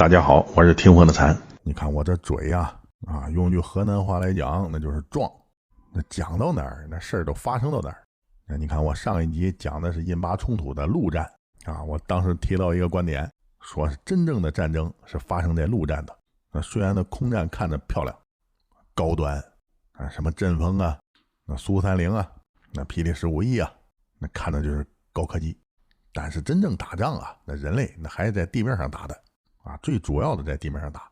大家好，我是听风的禅。你看我这嘴呀，用句河南话来讲，那就是壮。那讲到哪儿，那事儿都发生到哪儿。那你看我上一集讲的是印巴冲突的陆战我当时提到一个观点，说是真正的战争是发生在陆战的。那虽然那空战看着漂亮、高端什么阵风那苏30那霹雳15E那看着就是高科技，但是真正打仗那人类那还是在地面上打的。最主要的在地面上打。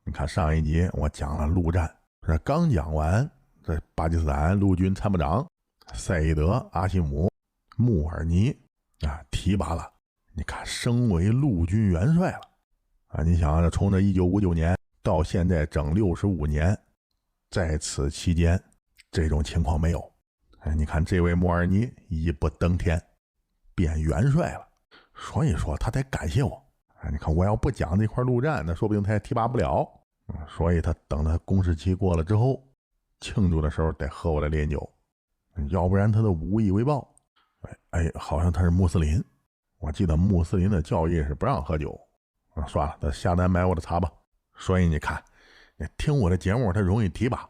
你看上一集我讲了陆战，这刚讲完，这巴基斯坦陆军参谋长赛义德·阿西姆·穆尔尼提拔了，你看升为陆军元帅了你想这从这1959年到现在整65年，在此期间这种情况没有。你看这位穆尔尼一步登天变元帅了，所以说他得感谢我。你看我要不讲这块陆战，那说不定他也提拔不了所以他等他公示期过了之后，庆祝的时候得喝我的烈酒，要不然他都无以为报。好像他是穆斯林，我记得穆斯林的教义是不让喝酒算了，他下单买我的茶吧。所以你看你听我的节目他容易提拔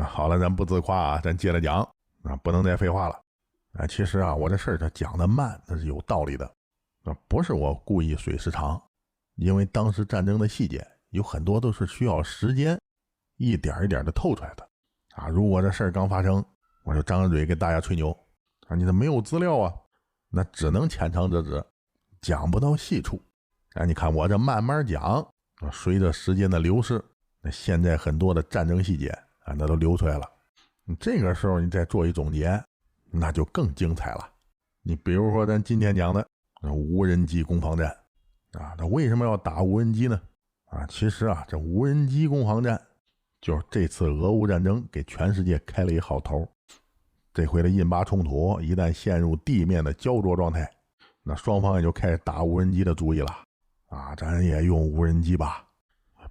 好了，咱不自夸咱接着讲不能再废话了其实我这事儿他讲的慢，那是有道理的不是我故意水时长，因为当时战争的细节有很多都是需要时间一点一点的透出来的如果这事儿刚发生，我就张着嘴给大家吹牛你这没有资料那只能浅尝辄止，讲不到细处你看我这慢慢讲随着时间的流逝，那现在很多的战争细节那都流出来了。这个时候你再做一总结，那就更精彩了。你比如说咱今天讲的无人机攻防战那为什么要打无人机呢其实这无人机攻防战就是这次俄乌战争给全世界开了一好头。这回的印巴冲突一旦陷入地面的焦灼状态，那双方也就开始打无人机的主意了咱也用无人机吧，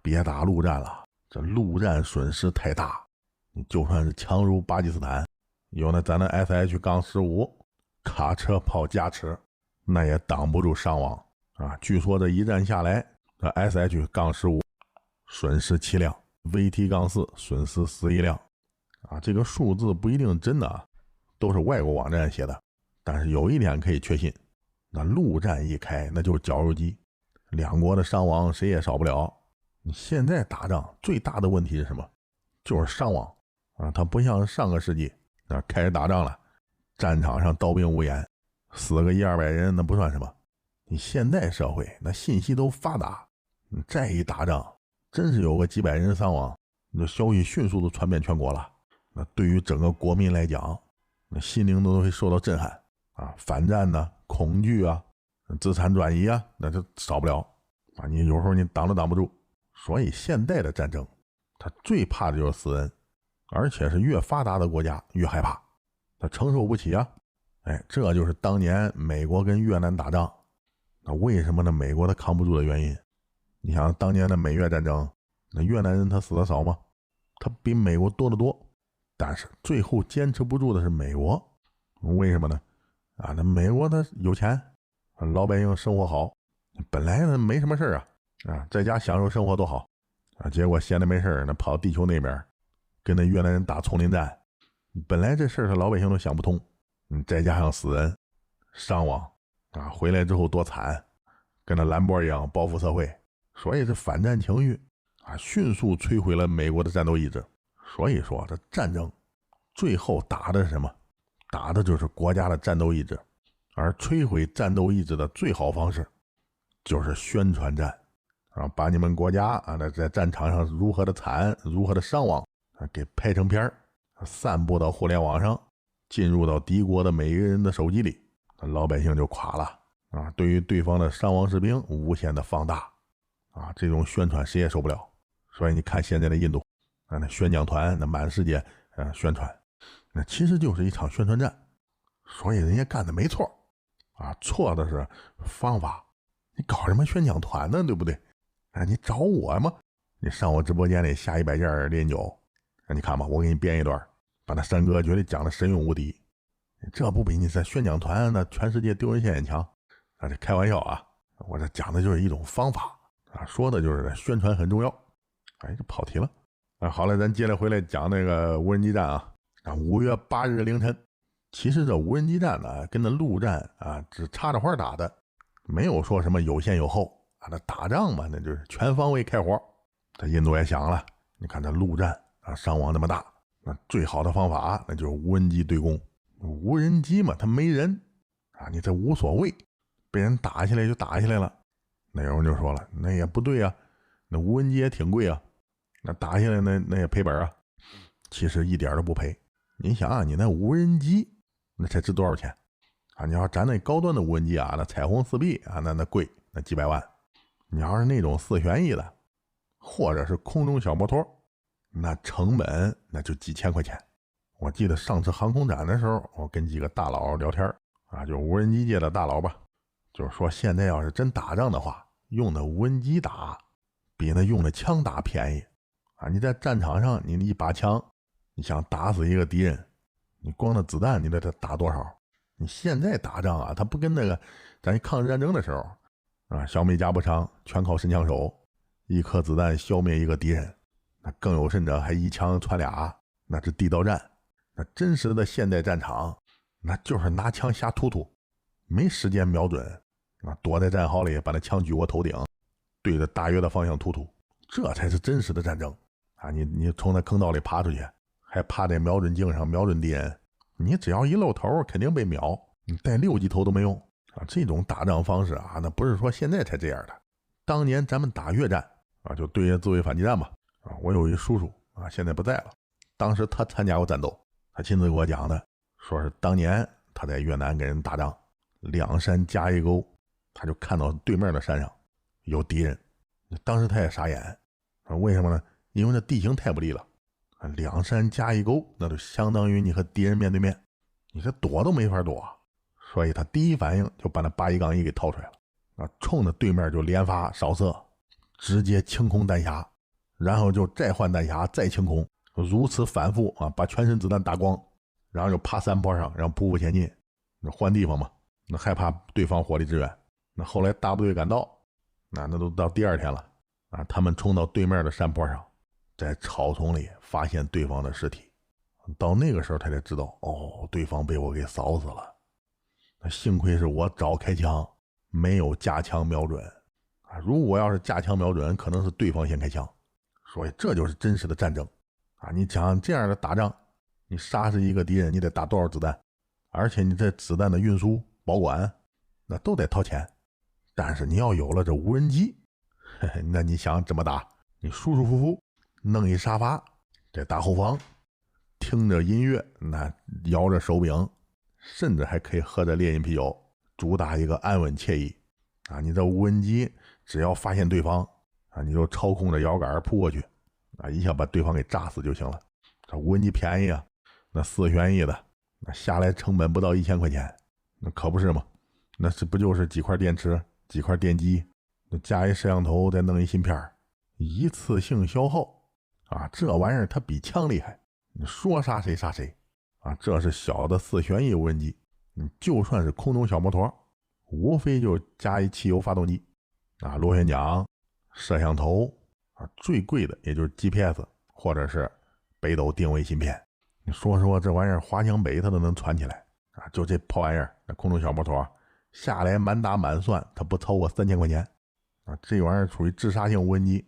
别打陆战了，这陆战损失太大。你就算是强如巴基斯坦，有咱的 SH-15 卡车炮加持，那也挡不住伤亡据说这一战下来，这 SH-15 损失7辆， VT-4 损失11辆这个数字不一定真的都是外国网站写的，但是有一点可以确信，那陆战一开那就是绞肉机，两国的伤亡谁也少不了。你现在打仗最大的问题是什么？就是伤亡它不像上个世纪开始打仗了，战场上刀兵无眼，死个100-200人那不算什么。你现代社会那信息都发达，你再一打仗真是有个几百人伤亡，那消息迅速的传遍全国了，那对于整个国民来讲，那心灵都会受到震撼反战恐惧资产转移那就少不了你有时候你挡都挡不住。所以现代的战争他最怕的就是死人，而且是越发达的国家越害怕，他承受不起这就是当年美国跟越南打仗，那为什么呢？美国他扛不住的原因。你想当年的美越战争，那越南人他死的少吗？他比美国多得多，但是最后坚持不住的是美国。为什么呢？那美国他有钱，老百姓生活好，本来呢没什么事在家享受生活多好结果闲着没事那跑地球那边跟那越南人打丛林战，本来这事他老百姓都想不通，再加上死人伤亡回来之后多惨，跟那兰博一样报复社会，所以这反战情绪迅速摧毁了美国的战斗意志。所以说这战争最后打的是什么？打的就是国家的战斗意志，而摧毁战斗意志的最好方式就是宣传战把你们国家在战场上如何的惨，如何的伤亡给拍成片散布到互联网上，进入到敌国的每一个人的手机里，老百姓就垮了对于对方的伤亡士兵无限的放大这种宣传谁也受不了。所以你看现在的印度那宣讲团那满世界宣传，那其实就是一场宣传战。所以人家干的没错错的是方法。你搞什么宣讲团呢，对不对你找我吗？你上我直播间里下100件烈酒你看吧，我给你编一段，把那山哥绝对讲的神勇无敌，这不比你在宣讲团那全世界丢人现眼强这开玩笑我这讲的就是一种方法啊，说的就是宣传很重要。哎，这跑题了。啊，好了，咱接着回来讲那个无人机战啊。5月8日凌晨，其实这无人机战呢，跟那陆战啊只插着花打的，没有说什么有先有后啊。那打仗嘛，那就是全方位开火。这印度也想了，你看这陆战啊，伤亡那么大，那最好的方法那就是无人机对攻。无人机嘛，它没人啊，你这无所谓，被人打下来就打下来了。那有人就说了，那也不对啊，那无人机也挺贵啊，那打下来那也赔本啊。其实一点都不赔。你想啊，你那无人机那才值多少钱啊？你要咱那高端的无人机啊，那彩虹4B啊，那贵，那几百万。你要是那种4旋翼的，或者是空中小摩托，那成本那就几千块钱。我记得上次航空展的时候，我跟几个大佬聊天啊，就无人机界的大佬吧，就是说现在要是真打仗的话，用的无人机打比那用的枪打便宜啊。你在战场上，你一把枪，你想打死一个敌人，你光那子弹你得打多少？你现在打仗啊，它不跟那个咱抗日战争的时候啊，小美加步枪全靠神枪手，一颗子弹消灭一个敌人。那更有甚者还一枪穿俩，那是地道战。那真实的现代战场，那就是拿枪瞎突突，没时间瞄准，啊，躲在战壕里把那枪举过头顶，对着大约的方向突突，这才是真实的战争啊！你从那坑道里爬出去，还趴在瞄准镜上瞄准敌人，你只要一露头，肯定被秒，你带6级头都没用啊！这种打仗方式啊，那不是说现在才这样的。当年咱们打越战啊，就对越自卫反击战嘛啊，我有一叔叔啊，现在不在了，当时他参加过战斗。他亲自给我讲的，说是当年他在越南跟人打仗，2山夹一沟，他就看到对面的山上有敌人，当时他也傻眼，为什么呢？因为那地形太不利了，2山夹一沟，那就相当于你和敌人面对面，你这躲都没法躲，所以他第一反应就把那81-1给掏出来了，啊，冲着对面就连发扫射，直接清空弹匣，然后就再换弹匣，再清空。如此反复啊，把全身子弹打光，然后就爬山坡上，然后匍匐前进，那换地方嘛，那害怕对方火力支援。那后来大部队赶到，那都到第2天了啊，他们冲到对面的山坡上，在草丛里发现对方的尸体。到那个时候他才知道，哦，对方被我给扫死了。那幸亏是我早开枪，没有架枪瞄准啊，如果要是架枪瞄准，可能是对方先开枪。所以这就是真实的战争。啊，你讲这样的打仗，你杀死一个敌人，你得打多少子弹？而且你这子弹的运输、保管，那都得掏钱。但是你要有了这无人机，嘿嘿，那你想怎么打？你舒舒服服弄一沙发在大后方，听着音乐，那摇着手柄，甚至还可以喝着烈饮啤酒，主打一个安稳惬意。啊，你这无人机只要发现对方啊，你就操控着摇杆扑过去。啊，一下把对方给炸死就行了。这无人机便宜啊，那4旋翼的，那下来成本不到1000块钱，那可不是吗？那是不就是几块电池、几块电机，那加一摄像头，再弄一芯片，一次性消耗啊！这玩意儿它比枪厉害，你说杀谁杀谁啊！这是小的4旋翼无人机，你就算是空中小摩托，无非就加一汽油发动机啊，螺旋桨、摄像头。最贵的也就是 GPS 或者是北斗定位芯片。你说这玩意儿华强北它都能传起来啊！就这破玩意儿，那空中小摩托下来满打满算，它不超过3000块钱啊！这玩意儿属于自杀性无人机，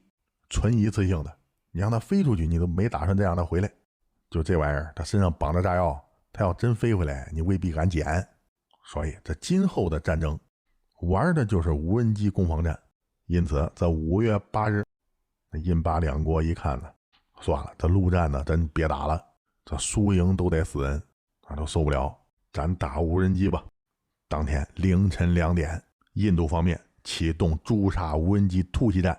纯一次性的，你让它飞出去，你都没打算再让它回来。就这玩意儿，它身上绑着炸药，它要真飞回来，你未必敢捡。所以这今后的战争玩的就是无人机攻防战。因此在5月8日。印巴2国一看呢，算了，这陆战呢，真别打了，这输赢都得死人啊，都受不了，咱打无人机吧。当天凌晨2点，印度方面启动诛杀无人机突袭战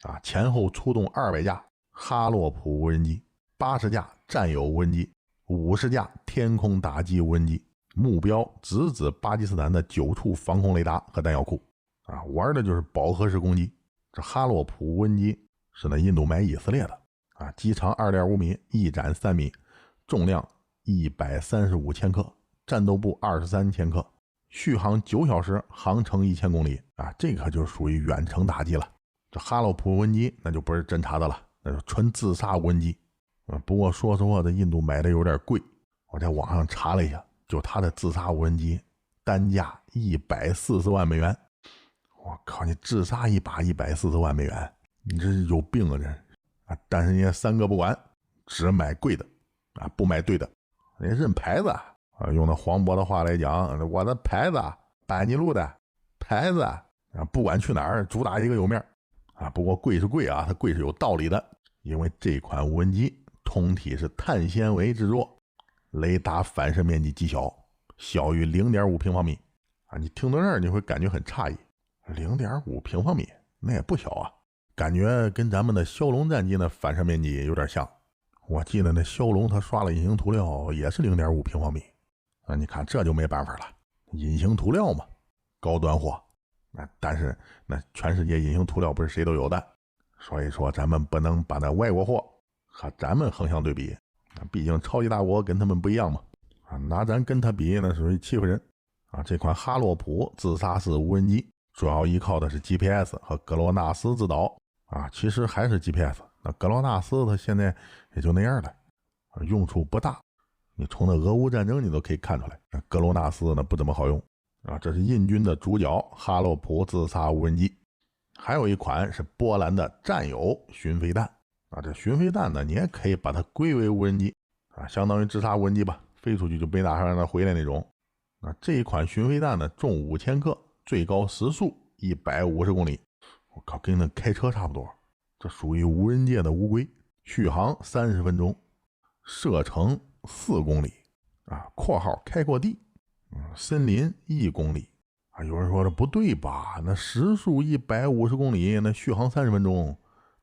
啊，前后出动200架哈洛普无人机、80架战友无人机、50架天空打击无人机，目标直指巴基斯坦的9处防空雷达和弹药库啊，玩的就是饱和式攻击。这哈洛普无人机是那印度买以色列的啊，机长2.5米，翼展3米，重量135千克，战斗部23千克，续航9小时，航程1000公里啊，这个就属于远程打击了。这哈洛普无人机那就不是侦察的了，那就纯自杀无人机。不过说实话，这印度买的有点贵，我在网上查了一下，就他的自杀无人机单价140万美元。我靠，你自杀一把140万美元，你这是有病啊这啊！但是人家三哥不管，只买贵的啊，不买对的，人家认牌子啊。用那黄渤的话来讲，我的牌子班尼路的牌子啊，不管去哪儿，主打一个有面啊。不过贵是贵啊，它贵是有道理的，因为这款无人机通体是碳纤维制作，雷达反射面积极小，小于0.5平方米啊。你听到这儿你会感觉很诧异，0.5平方米那也不小啊，感觉跟咱们的枭龙战机的反射面积有点像。我记得那枭龙它刷了隐形涂料也是0.5平方米啊。你看这就没办法了，隐形涂料嘛，高端货。但是那全世界隐形涂料不是谁都有的，所以说咱们不能把那外国货和咱们横向对比，毕竟超级大国跟他们不一样嘛。拿咱跟他比那属于欺负人啊。这款哈洛普自杀式无人机主要依靠的是 GPS 和格罗纳斯制导啊，其实还是 GPS， 那格罗纳斯它现在也就那样了，用处不大。你从那俄乌战争你都可以看出来，格罗纳斯呢不怎么好用啊。这是印军的主角哈洛普自杀无人机。还有一款是波兰的战友巡飞弹啊。这巡飞弹呢，你也可以把它归为无人机啊，相当于自杀无人机吧，飞出去就没打算让它回来那种。这一款巡飞弹呢，重5000克，最高时速150公里。我靠，跟那开车差不多。这属于无人界的乌龟，续航30分钟，射程4公里啊（括号开阔地），森林1公里啊。有人说这不对吧？那时速150公里，那续航30分钟，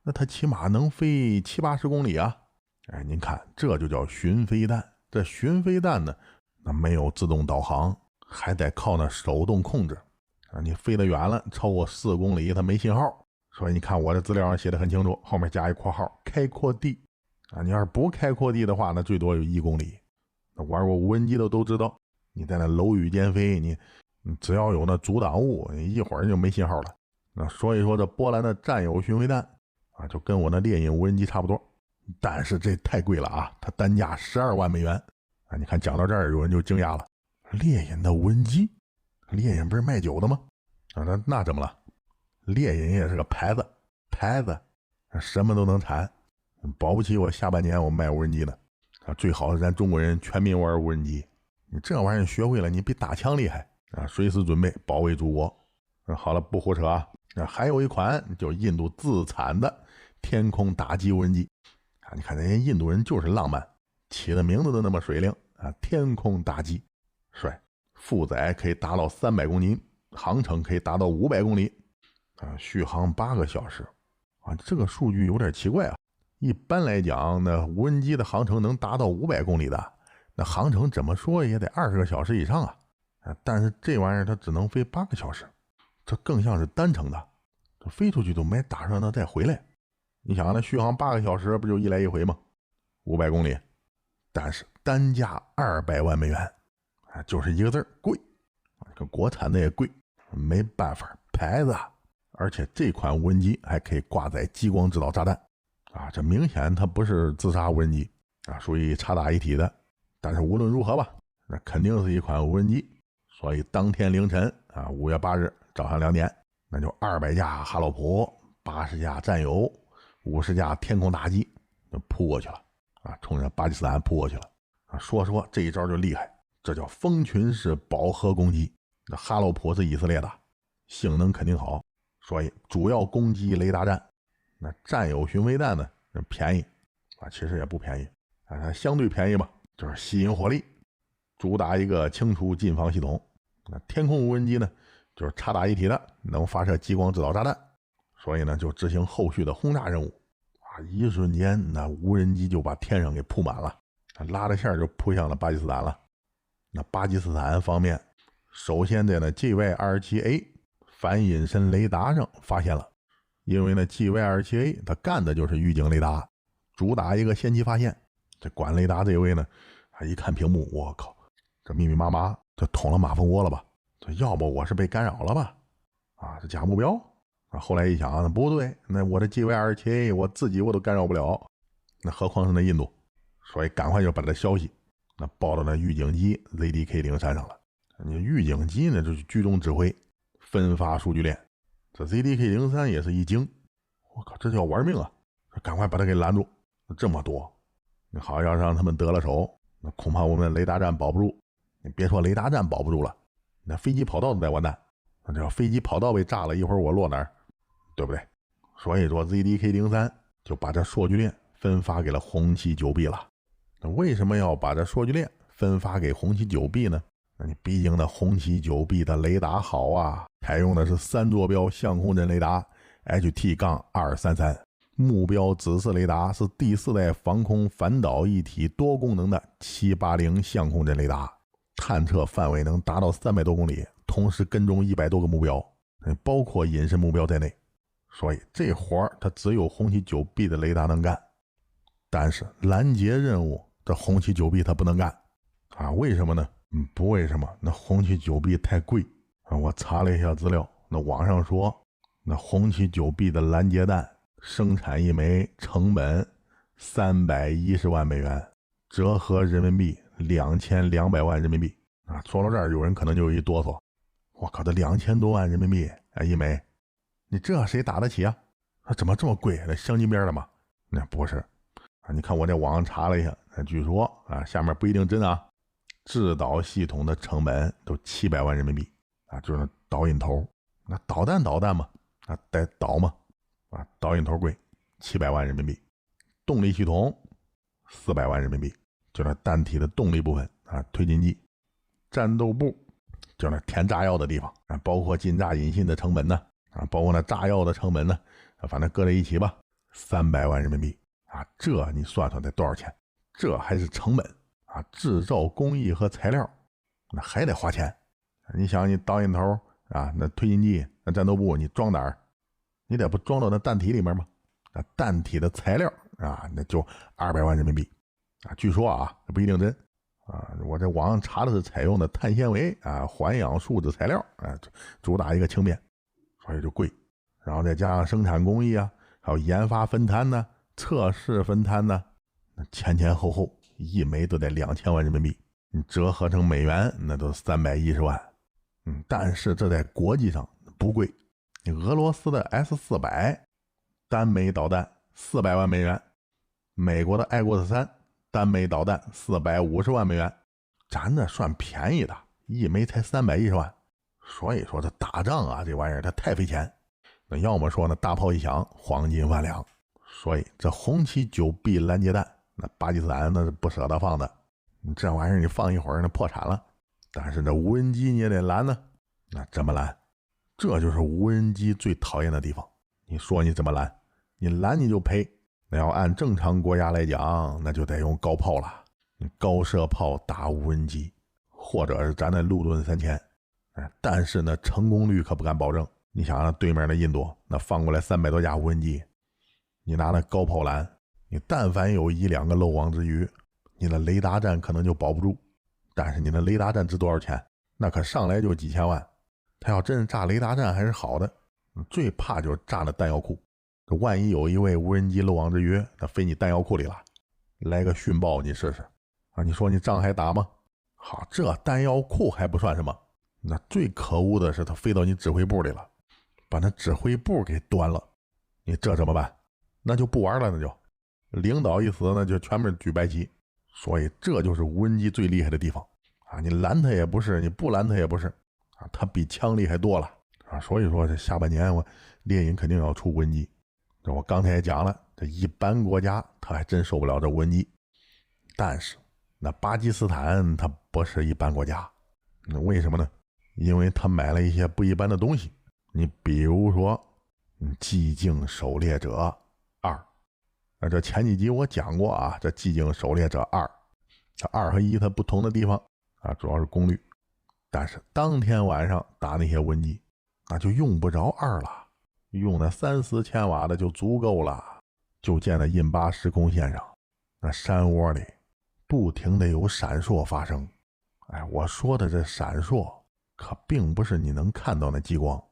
那它起码能飞70-80公里啊。哎，您看，这就叫巡飞弹。这巡飞弹呢，那没有自动导航，还得靠那手动控制啊。你飞得远了，超过4公里，它没信号。所以你看我的资料上写的很清楚，后面加一括号开阔地啊。你要是不开阔地的话，那最多有1公里。那玩过无人机的都知道，你在那楼宇间飞，你只要有那阻挡物，一会儿就没信号了。那所以说这波兰的战友巡飞弹啊，就跟我那猎鹰无人机差不多，但是这太贵了啊，它单价12万美元啊。你看讲到这儿，有人就惊讶了，猎鹰的无人机，猎鹰不是卖酒的吗？啊，那怎么了？猎鹰也是个牌子，什么都能产，保不齐我下半年我卖无人机呢啊。最好是咱中国人全民玩无人机，你这玩意儿学会了，你比打枪厉害啊，随时准备保卫祖国。好了，不胡扯啊。还有一款就印度自产的天空打击无人机啊。你看人家印度人就是浪漫，起的名字都那么水灵啊，天空打击，帅，负载可以达到300公斤，航程可以达到500公里啊，续航8个小时啊。这个数据有点奇怪啊。一般来讲，那无人机的航程能达到500公里的，那航程怎么说也得20个小时以上啊。但是这玩意儿它只能飞8个小时，这更像是单程的，这飞出去都没打算它再回来。你想那续航8个小时不就一来一回吗？500公里，但是单价200万美元啊，就是一个字贵啊。跟国产的也贵，没办法，牌子。而且这款无人机还可以挂载激光制导炸弹啊，这明显它不是自杀无人机啊，属于插打一体的。但是无论如何吧，那肯定是一款无人机。所以当天凌晨啊，5月8日早上2点，那就200架哈洛普、80架战友、50架天空打击就扑过去了啊，冲着巴基斯坦扑过去了啊。说这一招就厉害，这叫蜂群式饱和攻击。那哈洛普是以色列的，性能肯定好，所以主要攻击雷达站。那战友巡飞弹呢，便宜啊，其实也不便宜啊，它相对便宜吧，就是吸引火力，主打一个清除近防系统。那天空无人机呢，就是插打一体的，能发射激光制导炸弹，所以呢就执行后续的轰炸任务啊。一瞬间那无人机就把天上给铺满了，拉着线就扑向了巴基斯坦了。那巴基斯坦方面首先在那 GY-27A 反隐身雷达上发现了，因为呢 GY-27A 它干的就是预警雷达，主打一个先期发现。这管雷达这位呢，一看屏幕，我靠，这密密麻麻，这捅了马蜂窝了吧？这要不我是被干扰了吧？啊，这假目标后来一想，那不对，那我的 GY27A 我自己我都干扰不了，那何况是那印度，所以赶快就把这消息那报到那预警机 ZDK03 上了。你预警机呢就是居中指挥，分发数据链。这 ZDK03 也是一惊，我靠，这叫玩命啊！赶快把他给拦住，这么多，你好要让他们得了手，那恐怕我们雷达站保不住。你别说雷达站保不住了，那飞机跑道都得完蛋。那这要飞机跑道被炸了，一会儿我落哪儿，对不对？所以说 ZDK03 就把这数据链分发给了红旗 9B 了。那为什么要把这数据链分发给红旗 9B 呢？那你毕竟那红旗 9B 的雷达好啊，采用的是3坐标相控阵雷达 HT-233， 目标指示雷达是第4代防空反导一体多功能的780相控阵雷达，探测范围能达到300多公里，同时跟踪100多个目标，包括隐身目标在内。所以这活儿它只有红旗 9B 的雷达能干，但是拦截任务这红旗 9B 它不能干啊？为什么呢？不为什么，那红旗 9B 太贵啊！我查了一下资料，那网上说，那红旗 9B 的拦截弹生产一枚成本310万美元，折合人民币2200万人民币啊！说到这儿，有人可能就一哆嗦，我靠，这2000多万人民币啊一枚，你这谁打得起啊？怎么这么贵？那镶金边的吗？那不是啊！你看我在网上查了一下，据说啊，下面不一定真啊。制导系统的成本都700万人民币啊，就是那导引头，那导弹嘛，啊带导嘛，啊导引头贵700万人民币，动力系统400万人民币，就那弹体的动力部分啊，推进剂，战斗部就那填炸药的地方啊，包括进炸引信的成本呢，啊包括那炸药的成本呢，反正搁在一起吧，300万人民币啊，这你算算得多少钱？这还是成本。啊，制造工艺和材料，那还得花钱。你想，你导引头啊，那推进剂、那战斗部，你装哪儿？你得不装到那弹体里面吗？那弹体的材料啊，那就200万人民币啊。据说啊，不一定真啊。我在网上查的是采用的碳纤维啊、环氧树脂材料啊，主打一个轻便，所以就贵。然后再加上生产工艺啊，还有研发分摊呢、测试分摊呢，那前后。一枚都得2000万人民币，你折合成美元那都310万。但是这在国际上不贵。你俄罗斯的 S400 单枚导弹400万美元，美国的爱国者3单枚导弹450万美元，咱这算便宜的，一枚才310万。所以说这打仗啊，这玩意儿它太费钱。那要么说呢，大炮一响，黄金万两。所以这红旗 9B 拦截弹。那巴基斯坦那是不舍得放的，你这玩意儿你放一会儿那破产了。但是这无人机你也得拦呢，那怎么拦？这就是无人机最讨厌的地方。你说你怎么拦？你拦你就赔。那要按正常国家来讲，那就得用高炮了，高射炮打无人机，或者是咱的陆盾3000。但是呢，成功率可不敢保证。你想想对面的印度，那放过来300多架无人机，你拿那高炮拦。你但凡有1、2个漏网之鱼，你的雷达站可能就保不住。但是你的雷达站值多少钱？那可上来就几千万。他要真是炸雷达站还是好的，最怕就是炸那弹药库。万一有一位无人机漏网之鱼，那飞你弹药库里了，来个训爆你试试啊！你说你仗还打吗？好，这弹药库还不算什么，那最可恶的是他飞到你指挥部里了，把那指挥部给端了。你这怎么办？那就不玩了，那就。领导一死，那就全部举白旗。所以这就是无人机最厉害的地方啊！你拦它也不是，你不拦它也不是啊，它比枪厉害多了啊！所以说这下半年猎鹰肯定要出无人机。这我刚才也讲了，这一般国家他还真受不了这无人机，但是那巴基斯坦它不是一般国家。那为什么呢？因为他买了一些不一般的东西。你比如说寂静狩猎者2。这前几集我讲过啊，这寂静狩猎者2，这2和1它不同的地方啊，主要是功率。但是当天晚上打那些无人机，那就用不着2了，用那3、4千瓦的就足够了。就见那印巴时空线上，那山窝里不停的有闪烁发生。我说的这闪烁可并不是你能看到那激光，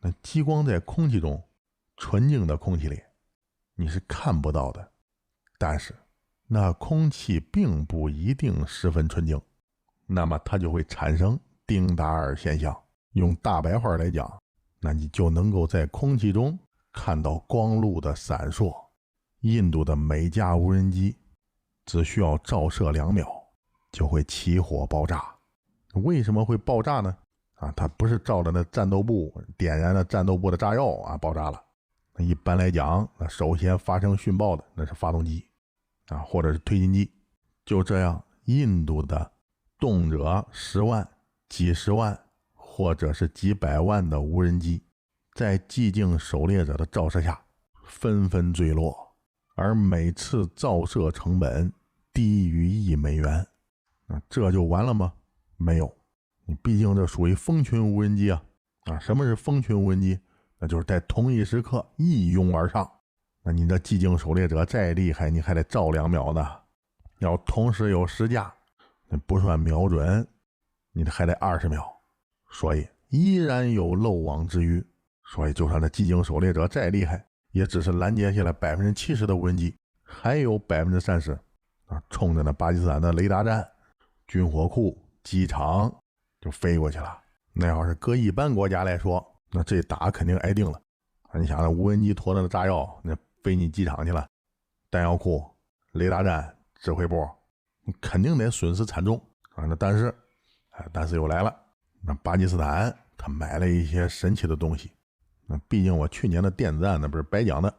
那激光在空气中，纯净的空气里，你是看不到的。但是那空气并不一定十分纯净，那么它就会产生丁达尔现象。用大白话来讲，那你就能够在空气中看到光路的闪烁。印度的每架无人机只需要照射2秒就会起火爆炸。为什么会爆炸呢？它不是照着那战斗部点燃了战斗部的炸药爆炸了。一般来讲，那首先发生殉爆的那是发动机或者是推进机。就这样，印度的动辄10万、几十万或者是几百万的无人机，在寂静狩猎者的照射下纷纷坠落，而每次照射成本低于$1。这就完了吗？没有，毕竟这属于蜂群无人机什么是蜂群无人机？那就是在同一时刻一拥而上。那你这寂静狩猎者再厉害，你还得照2秒呢。要同时有10架，那不算瞄准，你还得20秒。所以依然有漏网之鱼。所以就算这寂静狩猎者再厉害，也只是拦截下来70%的无人机，还有30%冲着那巴基斯坦的雷达站、军火库、机场就飞过去了。那要是搁一般国家来说，那这打肯定挨定了。你想那无人机驮着的炸药，那飞你机场去了，弹药库、雷达站、指挥部，你肯定得损失惨重那但是又来了，那巴基斯坦他买了一些神奇的东西。那毕竟我去年的电子战那不是白讲的，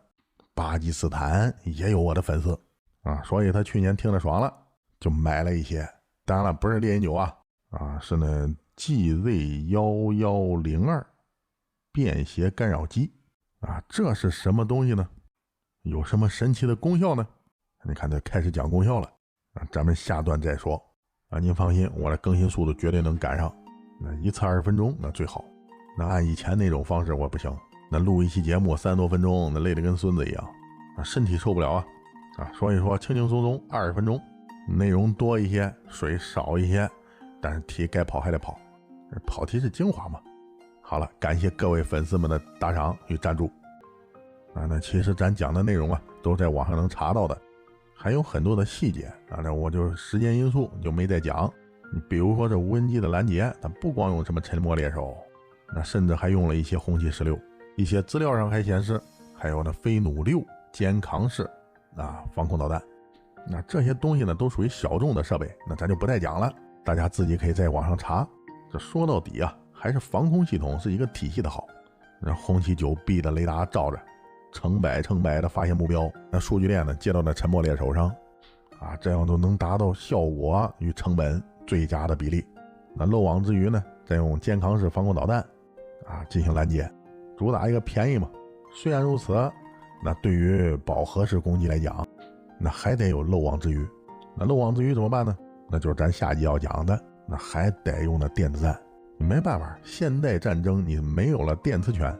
巴基斯坦也有我的粉丝所以他去年听着爽了，就买了一些。当然了，不是猎鹰9是那 GZ1102 便携干扰机这是什么东西呢？有什么神奇的功效呢？你看这开始讲功效了咱们下段再说您放心，我的更新速度绝对能赶上。那一次20分钟那最好，那按以前那种方式我不行，那录一期节目30多分钟，那累得跟孙子一样身体受不了所以说轻轻松松20分钟，内容多一些，水少一些，但是题该跑还得跑，跑题是精华嘛。好了，感谢各位粉丝们的打赏与赞助那其实咱讲的内容都在网上能查到的，还有很多的细节那我就时间因素就没再讲。你比如说这无人机的拦截，它不光用什么沉默猎手，那甚至还用了一些红旗16，一些资料上还显示还有那飞弩6肩扛式防空导弹。那这些东西呢都属于小众的设备，那咱就不再讲了，大家自己可以在网上查。这说到底还是防空系统是一个体系的好。那红旗9B 的雷达照着成百的发现目标，那数据链呢接到那沉默猎手上这样都能达到效果与成本最佳的比例。那漏网之鱼呢，再用肩扛式防空导弹进行拦截，主打一个便宜嘛。虽然如此，那对于饱和式攻击来讲，那还得有漏网之鱼。那漏网之鱼怎么办呢？那就是咱下集要讲的，那还得用那电子战。你没办法，现代战争你没有了电磁权，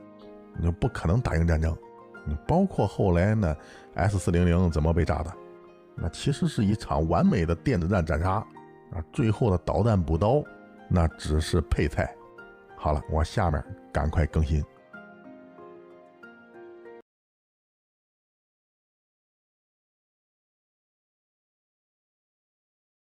你就不可能打赢战争。你包括后来呢 S400怎么被炸的，那其实是一场完美的电子战斩杀最后的导弹补刀那只是配菜。好了，我下面赶快更新。